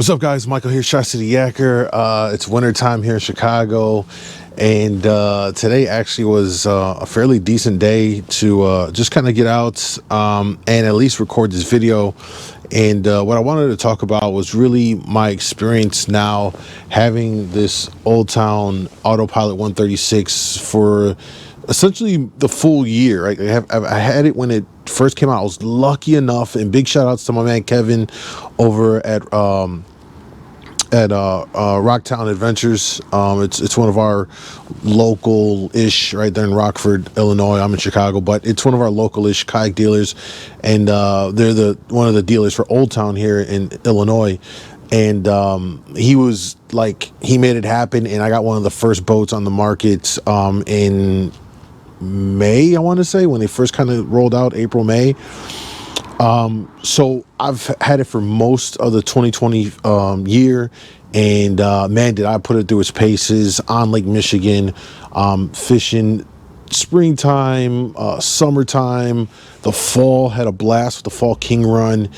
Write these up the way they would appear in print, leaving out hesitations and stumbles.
What's up, guys? Michael here, ChiCityYaker. It's winter time here in Chicago, and today actually was a fairly decent day to just kind of get out and at least record this video. And what I wanted to talk about was really my experience now having this Old Town AutoPilot 136 for essentially the full year. Right? I had it when it first came out. I was lucky enough, and big shout outs to my man Kevin over at Rocktown Adventures. It's one of our local-ish right there in Rockford, Illinois. I'm in Chicago, but it's one of our local-ish kayak dealers, and they're one of the dealers for Old Town here in Illinois. And he was like, he made it happen, and I got one of the first boats on the market in May, I want to say, when they first kind of rolled out, April, May. So I've had it for most of the 2020 year, and man, did I put it through its paces on Lake Michigan, fishing springtime, summertime, the fall. Had a blast with the fall king run,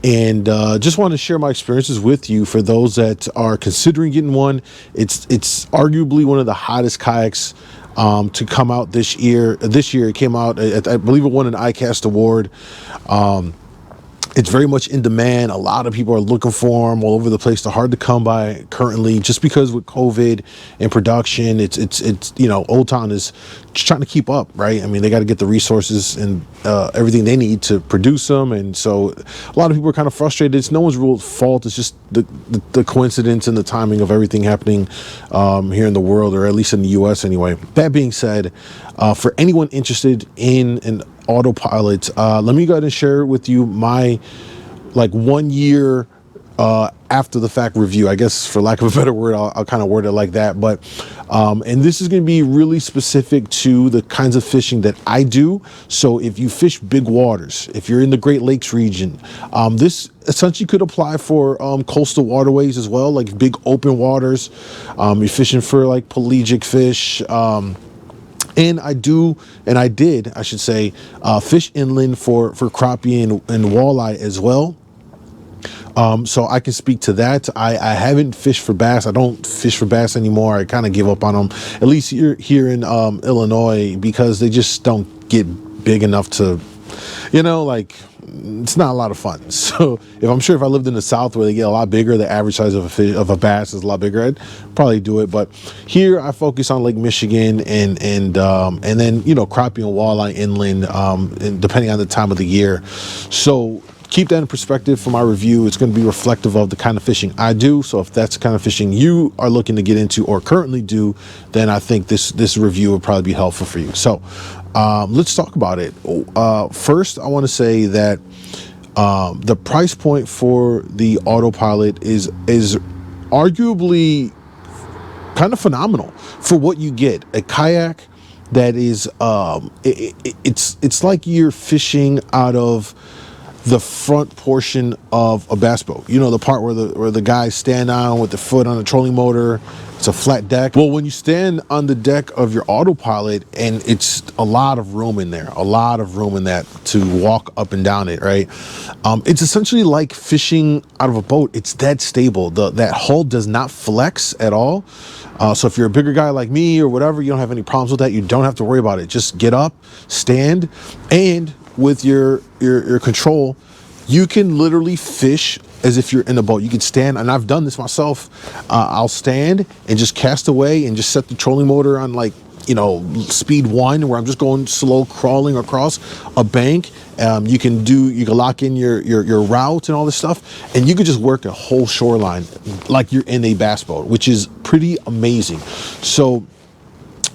and just want to share my experiences with you for those that are considering getting one. It's arguably one of the hottest kayaks to come out this year. This year it came out, I believe it won an ICAST award. It's very much in demand. A lot of people are looking for them all over the place. They're hard to come by currently, just because with COVID and production, it's you know, Old Town is just trying to keep up, right? I mean, they got to get the resources and everything they need to produce them, and so a lot of people are kind of frustrated. It's no one's real fault. It's just the coincidence and the timing of everything happening here in the world, or at least in the U.S. anyway. That being said, for anyone interested in an AutoPilot, let me go ahead and share with you my 1 year after the fact review, I guess, for lack of a better word. I'll kind of word it like that. But and this is going to be really specific to the kinds of fishing that I do. So if you fish big waters, if you're in the Great Lakes region, this essentially could apply for coastal waterways as well, like big open waters. You're fishing for like pelagic fish. And I did, I should say, fish inland for crappie and walleye as well. So I can speak to that. I haven't fished for bass. I don't fish for bass anymore. I kind of give up on them, at least here in Illinois, because they just don't get big enough to, you know, like, it's not a lot of fun. So I'm sure if I lived in the South where they get a lot bigger, the average size of a bass is a lot bigger, I'd probably do it. But here I focus on Lake Michigan and then, you know, crappie and walleye inland, and depending on the time of the year. So keep that in perspective for my review. It's going to be reflective of the kind of fishing I do. So if that's the kind of fishing you are looking to get into or currently do, then I think this review will probably be helpful for you. So let's talk about it. First, I want to say that the price point for the AutoPilot is arguably kind of phenomenal for what you get. A kayak that is it's like you're fishing out of the front portion of a bass boat. You know, the part where the guys stand on with the foot on the trolling motor. It's a flat deck. Well, when you stand on the deck of your AutoPilot, and it's a lot of room in there, a lot of room in that to walk up and down it, right? It's essentially like fishing out of a boat. It's dead stable. That hull does not flex at all. So if you're a bigger guy like me or whatever, you don't have any problems with that. You don't have to worry about it. Just get up, stand, and with your control, you can literally fish as if you're in a boat. You can stand, and I've done this myself. I'll stand and just cast away and just set the trolling motor on, like, you know, speed 1, where I'm just going slow, crawling across a bank. You can lock in your route and all this stuff, and you can just work a whole shoreline like you're in a bass boat, which is pretty amazing. So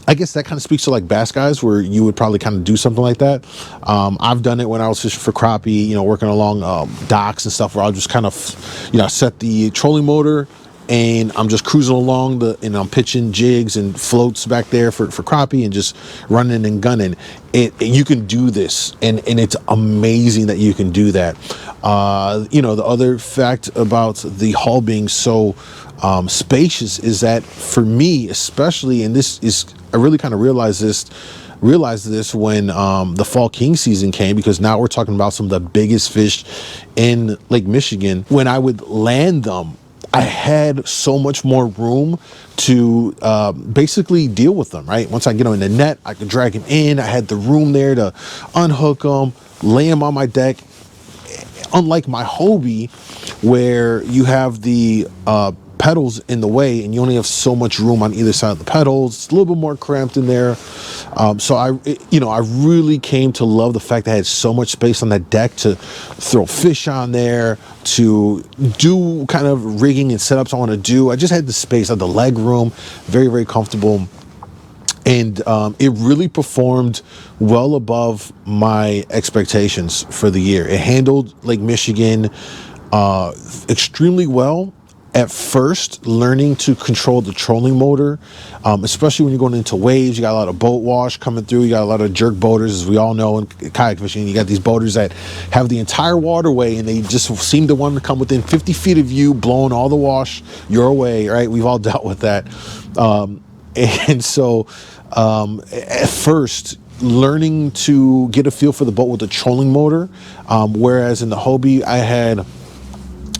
I guess that kind of speaks to like bass guys, where you would probably kind of do something like that. I've done it when I was fishing for crappie, you know, working along docks and stuff, where I'll just kind of, you know, set the trolling motor and I'm just cruising along and I'm pitching jigs and floats back there for crappie and just running and gunning. You can do this, and it's amazing that you can do that. You know, the other fact about the hull being so spacious is that, for me especially, and this is, I really kind of realized this when the fall king season came, because now we're talking about some of the biggest fish in Lake Michigan. When I would land them I had so much more room to basically deal with them, right? Once I get them in the net, I could drag them in. I had the room there to unhook them, lay them on my deck. Unlike my Hobie, where you have the pedals in the way and you only have so much room on either side of the pedals, it's a little bit more cramped in there. So I really came to love the fact that I had so much space on that deck to throw fish on there, to do kind of rigging and setups I want to do. I just had the space, I had the leg room, very, very comfortable. And it really performed well above my expectations for the year. It handled Lake Michigan extremely well. At first, learning to control the trolling motor, especially when you're going into waves, you got a lot of boat wash coming through. You got a lot of jerk boaters, as we all know in kayak fishing. You got these boaters that have the entire waterway and they just seem to want to come within 50 feet of you, blowing all the wash your way, right? We've all dealt with that. And so at first, learning to get a feel for the boat with the trolling motor, whereas in the Hobie,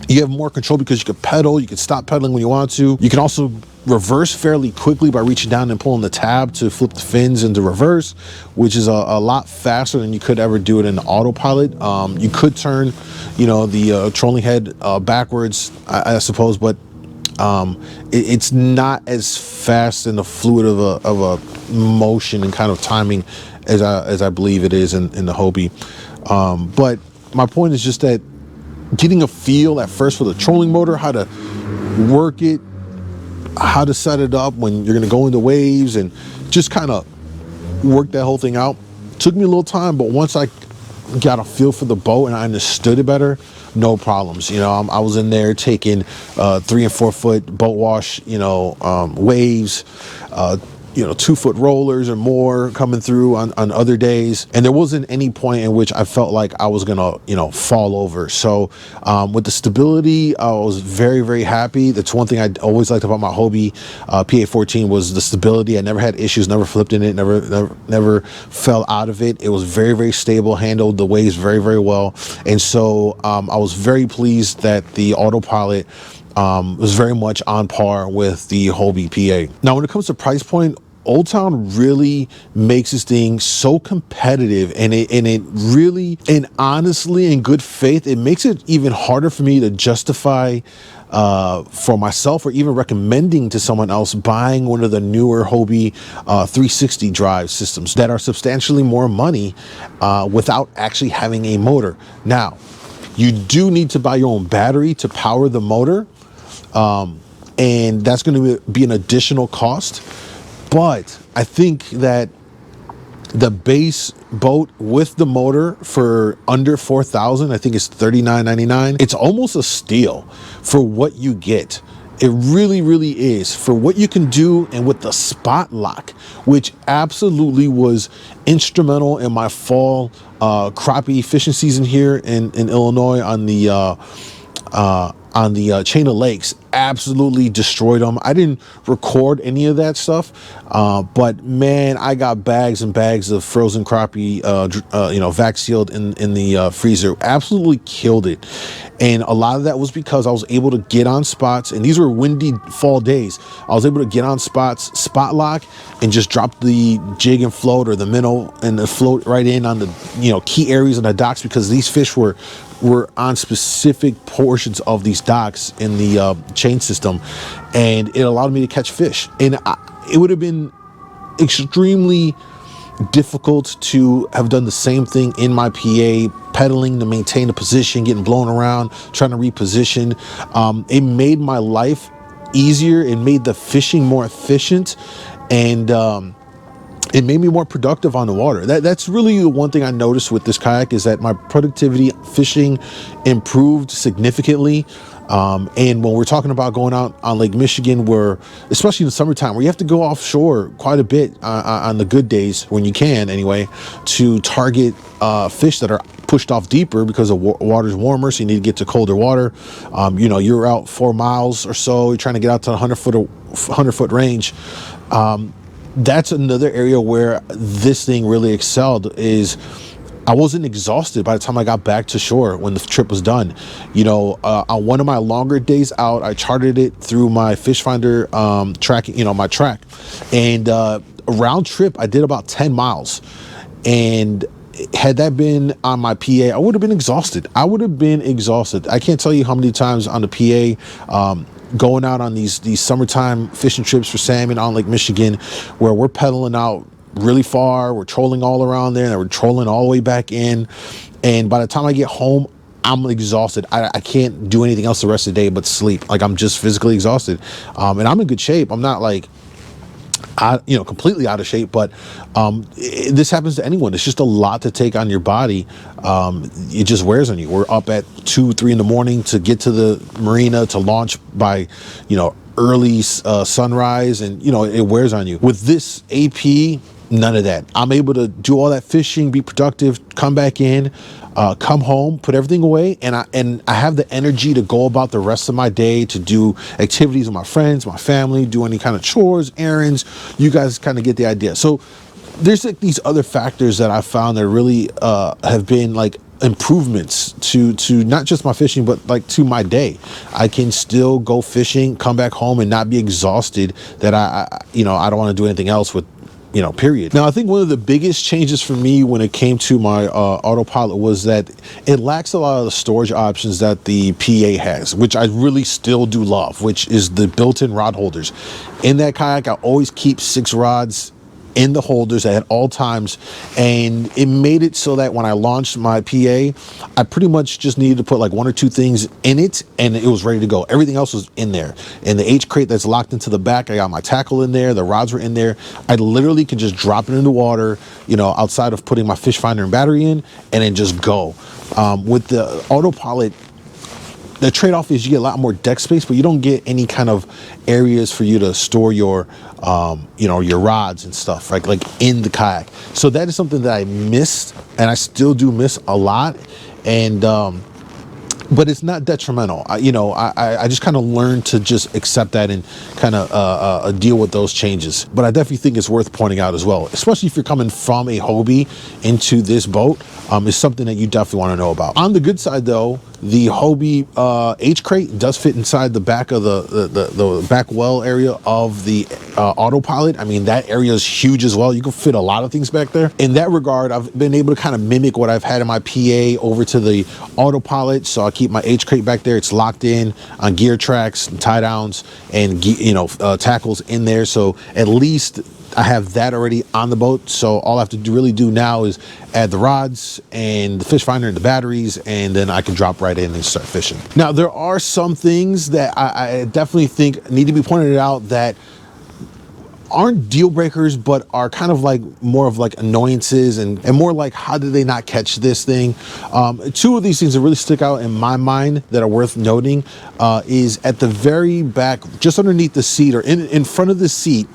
you have more control because you could pedal, you could stop pedaling when you want to. You can also reverse fairly quickly by reaching down and pulling the tab to flip the fins into reverse, which is a lot faster than you could ever do it in the autopilot. You could turn, the trolling head backwards, I suppose, but it's not as fast and the fluid of a motion and kind of timing as I believe it is in the Hobie. But my point is just that getting a feel at first for the trolling motor, how to work it, how to set it up when you're going to go into waves, and just kind of work that whole thing out. Took me a little time, but once I got a feel for the boat and I understood it better, no problems. I was in there taking 3 and 4 foot boat wash, waves, 2 foot rollers or more coming through on other days. And there wasn't any point in which I felt like I was gonna, fall over. So with the stability, I was very, very happy. That's one thing I always liked about my Hobie PA14 was the stability. I never had issues, never flipped in it, never fell out of it. It was very, very stable, handled the waves very, very well. And so I was very pleased that the autopilot was very much on par with the Hobie PA. Now, when it comes to price point, Old Town really makes this thing so competitive, and it really, and honestly, in good faith, it makes it even harder for me to justify for myself or even recommending to someone else buying one of the newer Hobie 360 drive systems that are substantially more money without actually having a motor. Now, you do need to buy your own battery to power the motor, and that's going to be an additional cost. But I think that the base boat with the motor for under $4,000, I think it's $39.99. It's almost a steal for what you get. It really, really is for what you can do, and with the spot lock, which absolutely was instrumental in my fall crappie fishing season here in Illinois on the chain of lakes. Absolutely destroyed them. I didn't record any of that stuff, but man, I got bags and bags of frozen crappie, vac sealed in the freezer. Absolutely killed it. And a lot of that was because I was able to get on spots, and these were windy fall days. I was able to get on spots, spot lock, and just drop the jig and float, or the minnow and the float right in on the key areas of the docks, because these fish were on specific portions of these docks in the chain system, and it allowed me to catch fish. And it would have been extremely difficult to have done the same thing in my PA, pedaling to maintain a position, getting blown around, trying to reposition. It made my life easier. It made the fishing more efficient, and it made me more productive on the water. That's really the one thing I noticed with this kayak, is that my productivity fishing improved significantly. And when we're talking about going out on Lake Michigan, where, especially in the summertime, where you have to go offshore quite a bit on the good days, when you can anyway, to target fish that are pushed off deeper because the water's warmer, so you need to get to colder water. You're out 4 miles or so, you're trying to get out to the 100 foot range. That's another area where this thing really excelled. Is I wasn't exhausted by the time I got back to shore when the trip was done. You know, on one of my longer days out, I charted it through my fish finder tracking, you know, my track, and a round trip I did about 10 miles. And had that been on my PA, I would have been exhausted. I would have been exhausted. I can't tell you how many times on the PA, going out on these summertime fishing trips for salmon on Lake Michigan, where we're pedaling out really far, we're trolling all around there, and we're trolling all the way back in. And by the time I get home, I'm exhausted. I can't do anything else the rest of the day but sleep. Like, I'm just physically exhausted. And I'm in good shape. I'm not like, you know, completely out of shape, but this happens to anyone. It's just a lot to take on your body. It just wears on you. We're up at 2, 3 in the morning to get to the marina to launch by, you know, early sunrise, and you know, it wears on you. With this AP, none of that. I'm able to do all that fishing, be productive, come back in, come home, put everything away, and I have the energy to go about the rest of my day, to do activities with my friends, my family, do any kind of chores, errands. You guys kind of get the idea. So there's like these other factors that I found that really have been like improvements to not just my fishing, but like to my day. I can still go fishing, come back home, and not be exhausted that I you know, I don't want to do anything else with, you know, period. Now, I think one of the biggest changes for me when it came to my autopilot was that it lacks a lot of the storage options that the PA has, which I really still do love, which is the built-in rod holders. In that kayak, I always keep 6 rods in the holders at all times, and it made it so that when I launched my PA, I pretty much just needed to put like 1 or 2 things in it and it was ready to go. Everything else was in there. In the H crate that's locked into the back, I got my tackle in there, the rods were in there. I literally could just drop it in the water, you know, outside of putting my fish finder and battery in, and then just go. With the autopilot, the trade-off is you get a lot more deck space, but you don't get any kind of areas for you to store your, you know, your rods and stuff, right? Like in the kayak. So that is something that I missed, and I still do miss a lot. And but it's not detrimental. You know, I just kind of learned to just accept that and kind of deal with those changes. But I definitely think it's worth pointing out as well, especially if you're coming from a Hobie into this boat. Is something that you definitely want to know about. On the good side, though, the Hobie H crate does fit inside the back of the back well area of the AutoPilot. I mean, that area is huge as well. You can fit a lot of things back there. In that regard, I've been able to kind of mimic what I've had in my PA over to the AutoPilot. So I keep my H crate back there. It's locked in on gear tracks, tie downs, and you know, tackles in there. So at least I have that already on the boat. So all I have to really do now is add the rods and the fish finder and the batteries, and then I can drop right in and start fishing. Now, there are some things that I definitely think need to be pointed out that aren't deal breakers, but are kind of like more of like annoyances and more like, how did they not catch this thing? 2 of these things that really stick out in my mind that are worth noting is at the very back, just underneath the seat, or in front of the seat,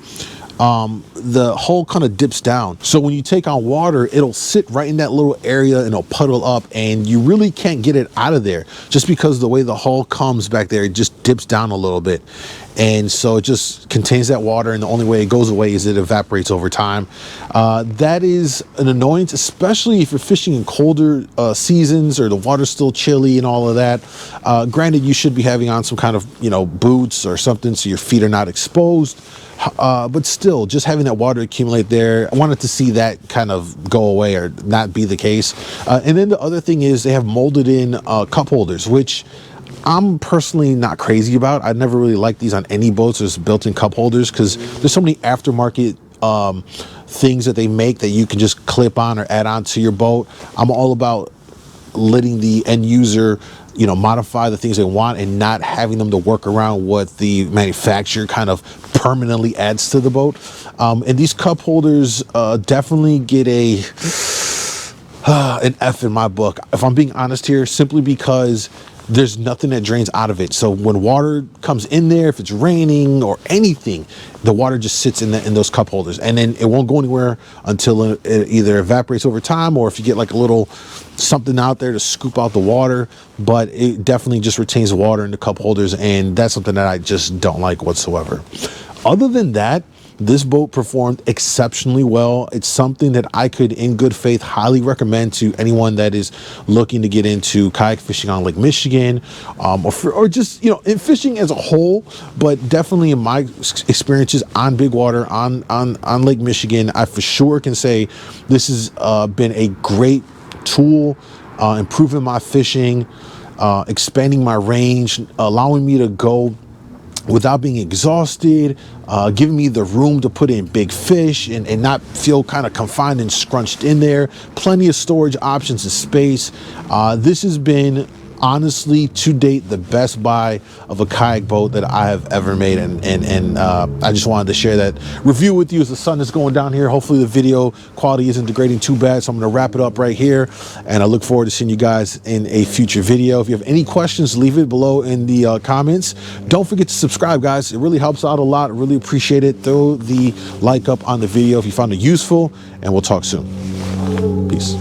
the hole kind of dips down. So when you take on water, it'll sit right in that little area and it'll puddle up, and you really can't get it out of there just because the way the hull comes back there, it just dips down a little bit. And so it just contains that water, and the only way it goes away is it evaporates over time. That is an annoyance, especially if you're fishing in colder seasons or the water's still chilly and all of that. Granted, you should be having on some kind of, you know, boots or something so your feet are not exposed. But still, just having that water accumulate there, I wanted to see that kind of go away or not be the case. And then the other thing is they have molded in cup holders, which I'm personally not crazy about. I never really liked these on any boats. There's built-in cup holders because there's so many aftermarket things that they make that you can just clip on or add on to your boat. I'm all about letting the end user, you know, modify the things they want and not having them to work around what the manufacturer kind of permanently adds to the boat. And these cup holders definitely get an F in my book, if I'm being honest here, simply because there's nothing that drains out of it. So when water comes in there, if it's raining or anything, the water just sits in those cup holders, and then it won't go anywhere until it either evaporates over time, or if you get like a little something out there to scoop out the water. But it definitely just retains the water in the cup holders, and that's something that I just don't like whatsoever. Other than that, This boat performed exceptionally well. It's something that I could, in good faith, highly recommend to anyone that is looking to get into kayak fishing on Lake Michigan, or just, you know, in fishing as a whole. But definitely in my experiences on big water, on Lake Michigan, I for sure can say this has been a great tool, improving my fishing, expanding my range, allowing me to go without being exhausted, giving me the room to put in big fish and not feel kind of confined and scrunched in there. Plenty of storage options and space. This has been, honestly, to date, the best buy of a kayak boat that I have ever made, and I just wanted to share that review with you as the sun is going down here. Hopefully the video quality isn't degrading too bad, so I'm going to wrap it up right here, and I look forward to seeing you guys in a future video. If you have any questions, leave it below in the comments. Don't forget to subscribe, guys. It really helps out a lot. I really appreciate it. Throw the like up on the video if you found it useful, and we'll talk soon. Peace.